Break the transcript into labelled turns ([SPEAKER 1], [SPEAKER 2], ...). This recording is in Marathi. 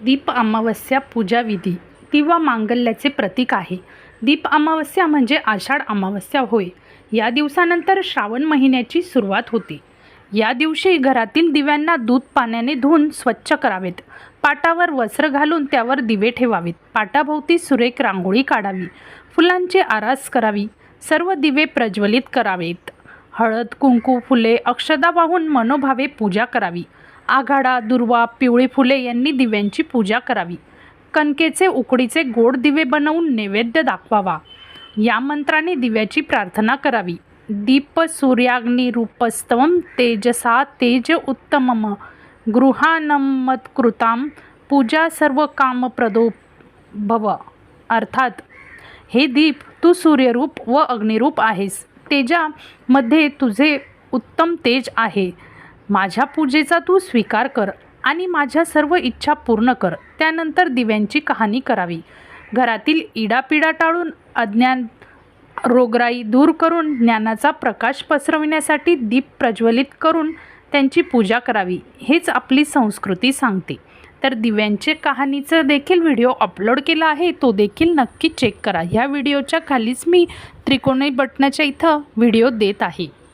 [SPEAKER 1] दीप अमावस्या पूजा विधी किंवा मांगल्याचे प्रतीक आहे. दीप अमावस्या म्हणजे आषाढ अमावस्या होय. या दिवसानंतर श्रावण महिन्याची सुरुवात होते. या दिवशी घरातील दिव्यांना दूध पाण्याने धुवून स्वच्छ करावेत. पाटावर वस्त्र घालून त्यावर दिवे ठेवावेत. पाटाभोवती सुरेख रांगोळी काढावी. फुलांची आरास करावी. सर्व दिवे प्रज्वलित करावेत. हळद, कुंकू, फुले, अक्षदा वाहून मनोभावे पूजा करावी. आघाडा, दुर्वा, पिवळी फुले यांनी दिव्यांची पूजा करावी. कणकेचे उकडीचे गोड दिवे बनवून नैवेद्य दाखवावा. या मंत्राने दिव्याची प्रार्थना करावी. दीप सूर्याग्नी रूपस्तवम तेजसा तेज उत्तमम गृहानमत्कृताम पूजा सर्व कामप्रदो भव. अर्थात, हे दीप, तू सूर्यरूप व अग्निरूप आहेस. तेजामध्ये तुझे उत्तम तेज आहे. माझ्या पूजेचा तू स्वीकार कर आणि माझ्या सर्व इच्छा पूर्ण कर. त्यानंतर दिव्यांची कहाणी करावी. घरातील इडापिडा टाळून अज्ञान रोगराई दूर करून ज्ञानाचा प्रकाश पसरविण्यासाठी दीप प्रज्वलित करून त्यांची पूजा करावी. हेच आपली संस्कृती सांगते. तर दिव्यांचे कहाणीचं देखील व्हिडिओ अपलोड केला आहे, तो देखील नक्की चेक करा. ह्या व्हिडिओच्या खालीच मी त्रिकोणी बटनाच्या इथं व्हिडिओ देत आहे.